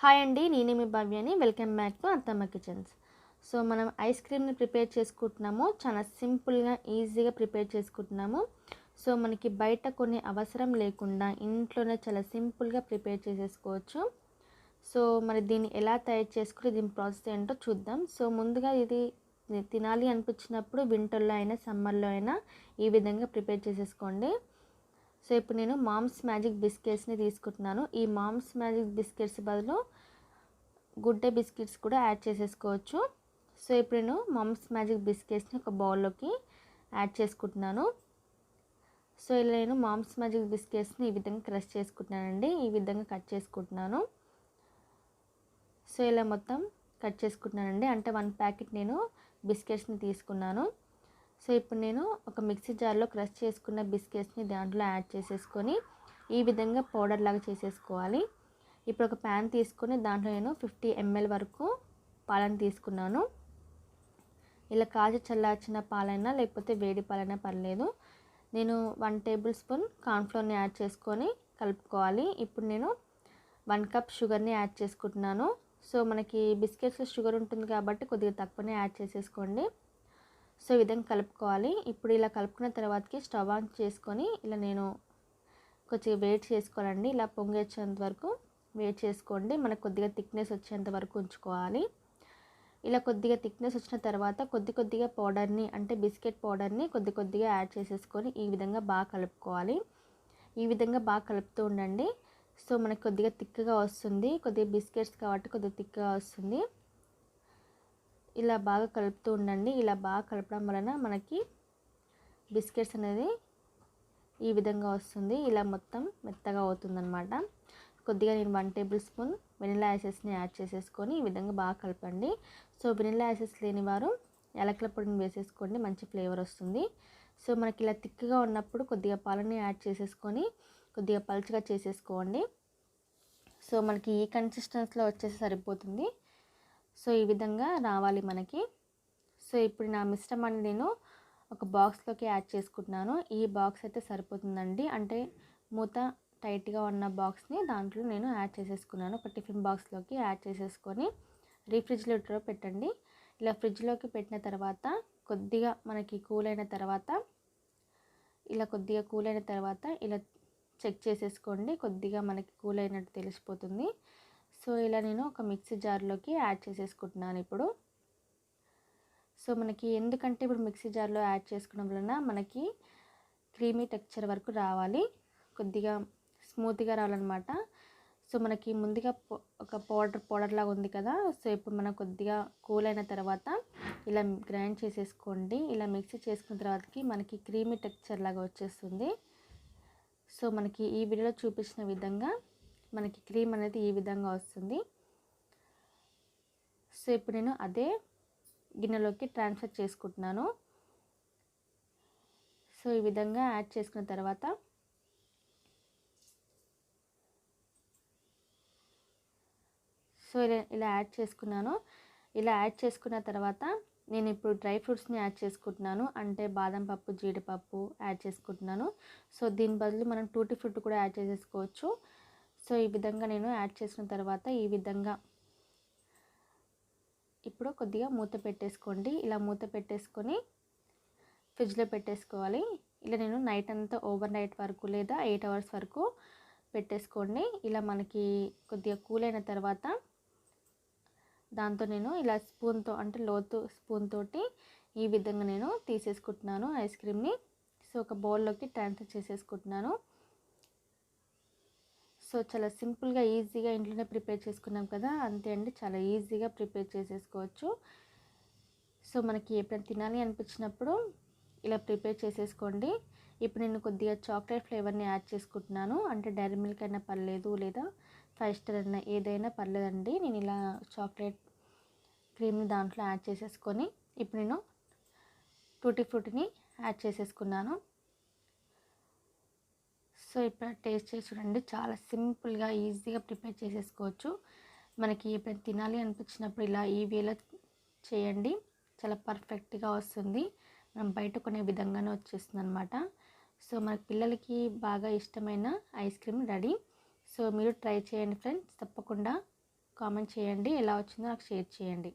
Hi అండి, నేను మీ భవ్యని. Welcome back to అత్తమ్మ కిచెన్స్. సో మనం ఐస్ క్రీమ్ని ప్రిపేర్ చేసుకుంటున్నాము. చాలా సింపుల్గా ఈజీగా ప్రిపేర్ చేసుకుంటున్నాము. సో మనకి బయట కొన్ని అవసరం లేకుండా ఇంట్లోనే చాలా సింపుల్గా ప్రిపేర్ చేసేసుకోవచ్చు. సో మరి దీన్ని ఎలా తయారు చేసుకుని దీని ప్రాసెస్ ఏంటో చూద్దాం. సో ముందుగా ఇది తినాలి అనిపించినప్పుడు వింటర్లో అయినా సమ్మర్లో అయినా ఈ విధంగా ప్రిపేర్ చేసేసుకోండి. సో ఇప్పుడు నేను మామ్స్ మ్యాజిక్ బిస్కెట్స్ని తీసుకుంటున్నాను. ఈ మామ్స్ మ్యాజిక్ బిస్కెట్స్ బదులు గుడ్ డే బిస్కెట్స్ కూడా యాడ్ చేసేసుకోవచ్చు. సో ఇప్పుడు నేను మామ్స్ మ్యాజిక్ బిస్కెట్స్ని ఒక బౌల్లోకి యాడ్ చేసుకుంటున్నాను. సో ఇలా నేను మామ్స్ మ్యాజిక్ బిస్కెట్స్ని ఈ విధంగా క్రష్ చేసుకుంటున్నానండి. ఈ విధంగా కట్ చేసుకుంటున్నాను. సో ఇలా మొత్తం కట్ చేసుకుంటున్నానండి. అంటే 1 ప్యాకెట్ నేను బిస్కెట్స్ని తీసుకున్నాను. సో ఇప్పుడు నేను ఒక మిక్సీ జార్లో క్రష్ చేసుకున్న బిస్కెట్స్ని దాంట్లో యాడ్ చేసేసుకొని ఈ విధంగా పౌడర్ లాగా చేసేసుకోవాలి. ఇప్పుడు ఒక ప్యాన్ తీసుకొని దాంట్లో నేను 50 ml వరకు పాలను తీసుకున్నాను. ఇలా కాచి చల్లార్చిన పాలైనా లేకపోతే వేడి పాలైనా పర్లేదు. నేను 1 టేబుల్ స్పూన్ కార్న్ఫ్లోర్ని యాడ్ చేసుకొని కలుపుకోవాలి. ఇప్పుడు నేను 1 కప్ షుగర్ని యాడ్ చేసుకుంటున్నాను. సో మనకి బిస్కెట్స్లో షుగర్ ఉంటుంది కాబట్టి కొద్దిగా తక్కువనే యాడ్ చేసేసుకోండి. సో ఈ విధంగా కలుపుకోవాలి. ఇప్పుడు ఇలా కలుపుకున్న తర్వాతకి స్టవ్ ఆన్ చేసుకొని ఇలా నేను కొంచెం వెయిట్ చేసుకోవాలండి. ఇలా పొంగేంత వరకు వెయిట్ చేసుకోండి. మనకు కొద్దిగా థిక్నెస్ వచ్చేంత వరకు ఉంచుకోవాలి. ఇలా కొద్దిగా థిక్నెస్ వచ్చిన తర్వాత కొద్దిగా పౌడర్ని అంటే బిస్కెట్ పౌడర్ని కొద్దిగా యాడ్ చేసేసుకొని ఈ విధంగా బాగా కలుపుకోవాలి. ఈ విధంగా బాగా కలుపుతూ ఉండండి. సో మనకు కొద్దిగా థిక్గా వస్తుంది. కొద్దిగా బిస్కెట్స్ కాబట్టి కొద్దిగా థిక్గా వస్తుంది. ఇలా బాగా కలుపుతూ ఉండండి. ఇలా బాగా కలపడం వలన మనకి బిస్కెట్స్ అనేది ఈ విధంగా వస్తుంది. ఇలా మొత్తం మెత్తగా అవుతుందన్నమాట. కొద్దిగా నేను 1 టేబుల్ స్పూన్ వెనిలా ఎసెన్స్ని యాడ్ చేసేసుకొని ఈ విధంగా బాగా కలపండి. సో వెనిలా ఎసెన్స్ లేని వారు యాలకుల పొడిని వేసేసుకోండి, మంచి ఫ్లేవర్ వస్తుంది. సో మనకి ఇలా థిక్గా ఉన్నప్పుడు కొద్దిగా పాలని యాడ్ చేసేసుకొని కొద్దిగా పలుచగా చేసేసుకోండి. సో మనకి ఈ కన్సిస్టెన్సీలో వచ్చేసి సరిపోతుంది. సో ఈ విధంగా రావాలి మనకి. సో ఇప్పుడు నా మిశ్రమాన్ని నేను ఒక బాక్స్లోకి యాడ్ చేసుకుంటున్నాను. ఈ బాక్స్ అయితే సరిపోతుందండి. అంటే మూత టైట్గా ఉన్న బాక్స్ని దాంట్లో నేను యాడ్ చేసేసుకున్నాను. ఒక టిఫిన్ బాక్స్లోకి యాడ్ చేసేసుకొని రీఫ్రిజిరేటర్లో పెట్టండి. ఇలా ఫ్రిడ్జ్లోకి పెట్టిన తర్వాత కొద్దిగా మనకి కూల్ అయిన తర్వాత ఇలా చెక్ చేసేసుకోండి. కొద్దిగా మనకి కూల్ అయినట్టు తెలిసిపోతుంది. సో ఇలా నేను ఒక మిక్సీ జార్లోకి యాడ్ చేసేసుకుంటున్నాను ఇప్పుడు. సో మనకి ఎందుకంటే ఇప్పుడు మిక్సీ జార్లో యాడ్ చేసుకోవడం వలన మనకి క్రీమీ టెక్స్చర్ వరకు రావాలి, కొద్దిగా స్మూత్గా రావాలన్నమాట. సో మనకి ముందుగా ఒక పౌడర్ లాగా ఉంది కదా. సో ఇప్పుడు మనం కొద్దిగా కూల్ అయిన తర్వాత ఇలా గ్రైండ్ చేసేసుకోండి. ఇలా మిక్సీ చేసుకున్న తర్వాతకి మనకి క్రీమీ టెక్స్చర్ లాగా వచ్చేస్తుంది. సో మనకి ఈ వీడియోలో చూపించిన విధంగా మనకి క్రీమ్ అనేది ఈ విధంగా వస్తుంది. సో ఇప్పుడు నేను అదే గిన్నెలోకి ట్రాన్స్ఫర్ చేసుకుంటున్నాను. సో ఈ విధంగా యాడ్ చేసుకున్న తర్వాత ఇలా యాడ్ చేసుకున్నాను. ఇలా యాడ్ చేసుకున్న తర్వాత నేను ఇప్పుడు డ్రై ఫ్రూట్స్ని యాడ్ చేసుకుంటున్నాను. అంటే బాదం పప్పు, జీడిపప్పు యాడ్ చేసుకుంటున్నాను. సో దీని బదులు మనం టూటీ ఫ్రూట్ కూడా యాడ్ చేసేసుకోవచ్చు. సో ఈ విధంగా నేను యాడ్ చేసిన తర్వాత ఈ విధంగా ఇప్పుడు కొద్దిగా మూత పెట్టేసుకోండి. ఇలా మూత పెట్టేసుకొని ఫ్రిడ్జ్లో పెట్టేసుకోవాలి. ఇలా నేను నైట్ అంతా ఓవర్ నైట్ వరకు లేదా 8 అవర్స్ వరకు పెట్టేసుకోండి. ఇలా మనకి కొద్దిగా కూల్ అయిన తర్వాత దాంతో నేను ఇలా స్పూన్తో అంటే లోతు స్పూన్ తోటి ఈ విధంగా నేను తీసేసుకుంటున్నాను ఐస్ క్రీమ్ని. సో ఒక బౌల్లోకి ట్రాన్స్ఫర్ చేసేసుకుంటున్నాను. సో చాలా సింపుల్గా ఈజీగా ఇంట్లోనే ప్రిపేర్ చేసుకున్నాం కదా, అంతే అండి. చాలా ఈజీగా ప్రిపేర్ చేసేసుకోవచ్చు. సో మనకి ఎప్పుడైనా తినాలి అనిపించినప్పుడు ఇలా ప్రిపేర్ చేసేసుకోండి. ఇప్పుడు నేను కొద్దిగా చాక్లెట్ ఫ్లేవర్ని యాడ్ చేసుకుంటున్నాను. అంటే డైరీ మిల్క్ అయినా పర్లేదు లేదా 5 స్టార్ అయినా ఏదైనా పర్లేదండి. నేను ఇలా చాక్లెట్ క్రీమ్ని దాంట్లో యాడ్ చేసేసుకొని ఇప్పుడు నేను టూటీ ఫ్రూటీని యాడ్ చేసేసుకున్నాను. సో ఇప్పుడు టేస్ట్ చేసి చూడండి. చాలా సింపుల్గా ఈజీగా ప్రిపేర్ చేసేసుకోవచ్చు. మనకి ఎప్పుడైనా తినాలి అనిపించినప్పుడు ఇలా ఈ వేలో చేయండి, చాలా పర్ఫెక్ట్గా వస్తుంది. మనం బయట కొనే విధంగానే వచ్చేస్తుంది అనమాట. సో మన పిల్లలకి బాగా ఇష్టమైన ఐస్ క్రీమ్ రెడీ. సో మీరు ట్రై చేయండి ఫ్రెండ్స్. తప్పకుండా కామెంట్ చేయండి, ఎలా వచ్చిందో నాకు షేర్ చేయండి.